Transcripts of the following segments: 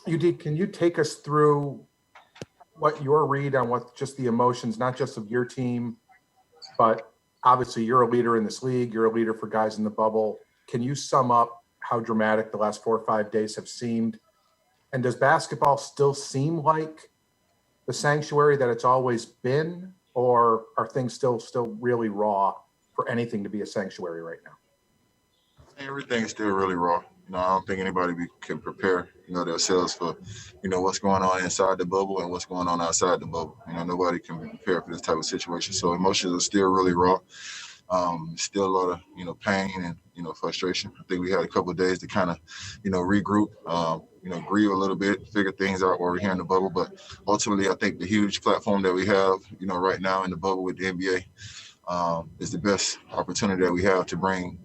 UD, can you take us through what your read on what just the emotions, not just of your team, but obviously you're a leader in this league, you're a leader for guys in the bubble. Can you sum up how dramatic the last 4 or 5 days have seemed? And does basketball still seem like the sanctuary that it's always been, or are things still really raw for anything to be a sanctuary right now? Everything's still really raw. I don't think anybody can prepare, themselves for, what's going on inside the bubble and what's going on outside the bubble. Nobody can be prepared for this type of situation. So emotions are still really raw. Still a lot of, pain and, frustration. I think we had a couple of days to kind of, regroup, grieve a little bit, figure things out while we're here in the bubble. But ultimately, I think the huge platform that we have, right now in the bubble with the NBA is the best opportunity that we have to bring,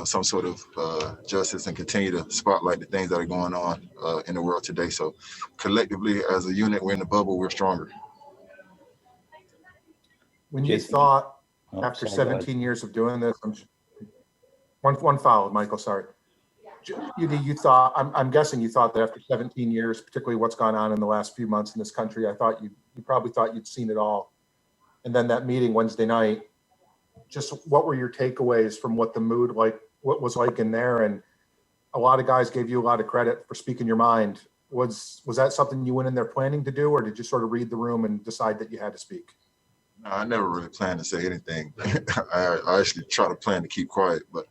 some sort of justice and continue to spotlight the things that are going on in the world today. So collectively, as a unit, we're in the bubble, we're stronger. When you thought after 17 years of doing this, one follow, Michael, sorry. You thought, I'm guessing you thought that after 17 years, particularly what's gone on in the last few months in this country, I thought you probably thought you'd seen it all. And then that meeting Wednesday night, just what were your takeaways from what the mood what was like in there? And a lot of guys gave you a lot of credit for speaking your mind. Was that something you went in there planning to do, or did you sort of read the room and decide that you had to speak? No, I never really planned to say anything. I actually try to plan to keep quiet, but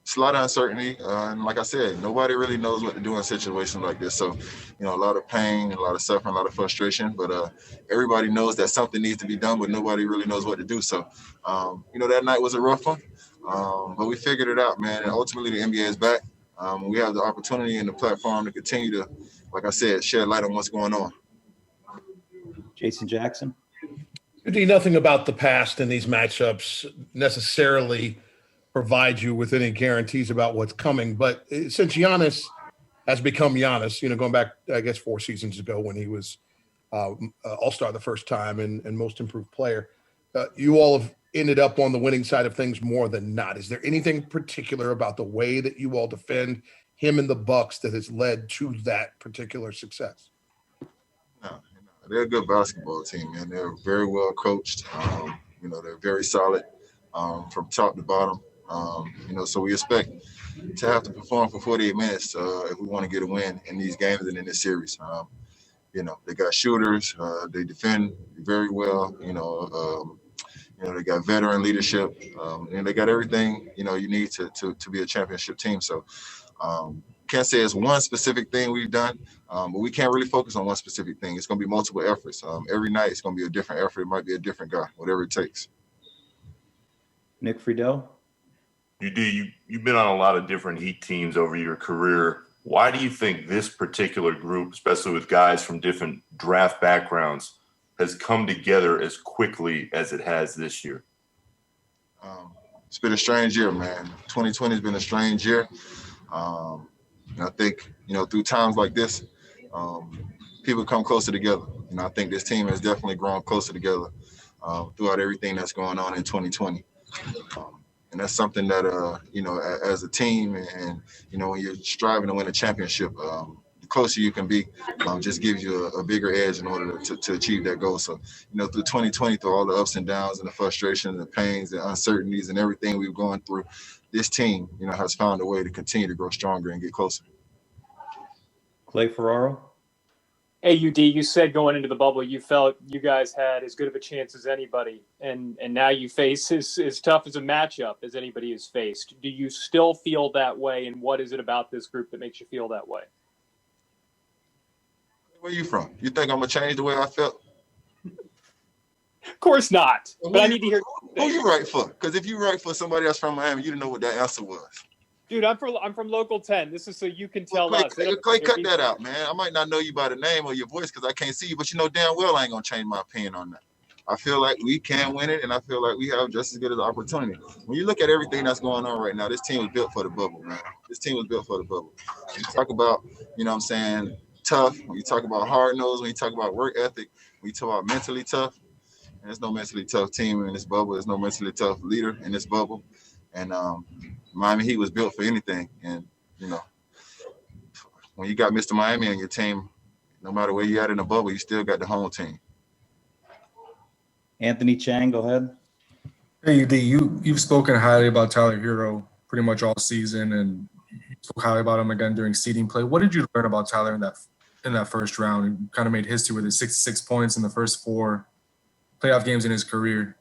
it's a lot of uncertainty, and like I said, nobody really knows what to do in situations like this. So, a lot of pain, a lot of suffering, a lot of frustration. But everybody knows that something needs to be done, but nobody really knows what to do. So, that night was a rough one, but we figured it out, man. And ultimately, the NBA is back. We have the opportunity and the platform to continue to, like I said, shed light on what's going on. Jason Jackson. Nothing about the past in these matchups necessarily provide you with any guarantees about what's coming. But since Giannis has become Giannis, going back, I guess, 4 seasons ago when he was All-Star the first time and most improved player, you all have ended up on the winning side of things more than not. Is there anything particular about the way that you all defend him and the Bucks that has led to that particular success? No, they're a good basketball team, man. They're very well coached. They're very solid from top to bottom. So we expect to have to perform for 48 minutes if we want to get a win in these games and in this series. They got shooters. They defend very well. They got veteran leadership, and they got everything you need to be a championship team. So can't say it's one specific thing we've done, but we can't really focus on one specific thing. It's going to be multiple efforts. Every night it's going to be a different effort. It might be a different guy, whatever it takes. Nick Friedel. You've been on a lot of different Heat teams over your career. Why do you think this particular group, especially with guys from different draft backgrounds, has come together as quickly as it has this year? It's been a strange year, man. 2020 has been a strange year. And I think, through times like this, people come closer together. I think this team has definitely grown closer together throughout everything that's going on in 2020. And that's something that, as a team and, when you're striving to win a championship, the closer you can be, just gives you a bigger edge in order to achieve that goal. So, through 2020, through all the ups and downs and the frustrations and the pains and uncertainties and everything we've gone through, this team, has found a way to continue to grow stronger and get closer. Clay Ferraro. Hey, UD, you said going into the bubble, you felt you guys had as good of a chance as anybody, and now you face as tough as a matchup as anybody has faced. Do you still feel that way, and what is it about this group that makes you feel that way? Where you from? You think I'm going to change the way I felt? Of course not, but I need to hear. Who you right for? Because if you right for somebody else from Miami, you didn't know what that answer was. Dude, I'm from Local 10. This is so you can tell Clay, us. Clay, cut that out, man. I might not know you by the name or your voice because I can't see you, but damn well I ain't going to change my opinion on that. I feel like we can win it, and I feel like we have just as good an opportunity. When you look at everything that's going on right now, this team was built for the bubble, man. This team was built for the bubble. You talk about, tough. When you talk about hard nose, when you talk about work ethic, when you talk about mentally tough, and there's no mentally tough team in this bubble. There's no mentally tough leader in this bubble. And Miami Heat was built for anything. And, when you got Mr. Miami on your team, no matter where you at in the bubble, you still got the home team. Anthony Chang, go ahead. Hey, UD, you've spoken highly about Tyler Hero pretty much all season, and you spoke highly about him again during seeding play. What did you learn about Tyler in that first round? He kind of made history with his 66 points in the first 4 playoff games in his career.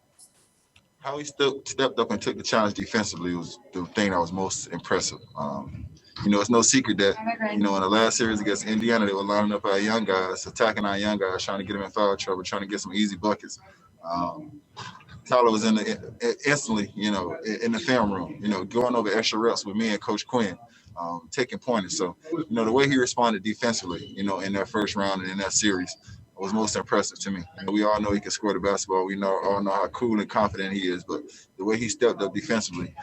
How he stepped up and took the challenge defensively was the thing that was most impressive. It's no secret that, in the last series against Indiana, they were lining up our young guys, attacking our young guys, trying to get them in foul trouble, trying to get some easy buckets. Tyler was instantly, in the film room, going over extra reps with me and Coach Quinn, taking pointers. So, the way he responded defensively, in that first round and in that series was most impressive to me. We all know he can score the basketball. We all know how cool and confident he is, but the way he stepped up defensively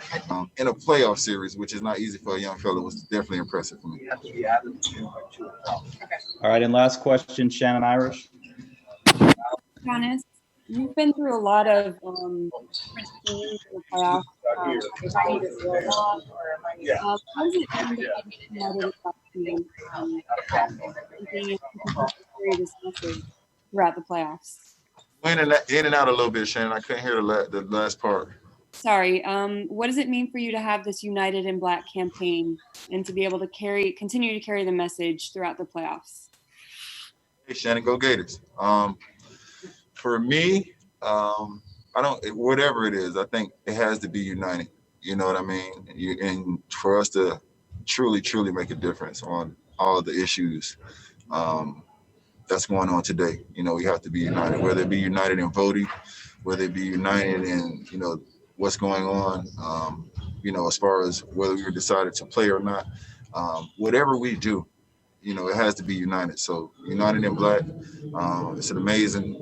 in a playoff series, which is not easy for a young fella, was definitely impressive for me. All right, and last question, Shannon Irish. Udonis, you've been through a lot of different teams in the playoffs. How does it feel to be united across teams and being able to carry this message throughout the playoffs? Went in and out a little bit, Shannon. I couldn't hear the last part. Sorry. What does it mean for you to have this United in Black campaign and to be able to continue to carry the message throughout the playoffs? Hey, Shannon, go Gators. For me, whatever it is, I think it has to be united. You know what I mean? And for us to truly, truly make a difference on all of the issues that's going on today. We have to be united, whether it be united in voting, whether it be united in, what's going on, as far as whether we decided to play or not. Whatever we do, it has to be united. So United in Black, it's an amazing,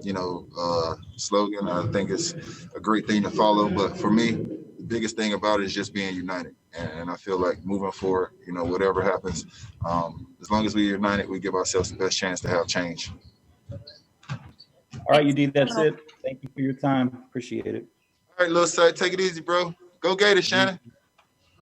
slogan. I think it's a great thing to follow. But for me, the biggest thing about it is just being united. And I feel like moving forward, whatever happens, as long as we're united, we give ourselves the best chance to have change. All right, UD, that's it. Thank you for your time. Appreciate it. All right, little side, take it easy, bro. Go Gators, Shannon.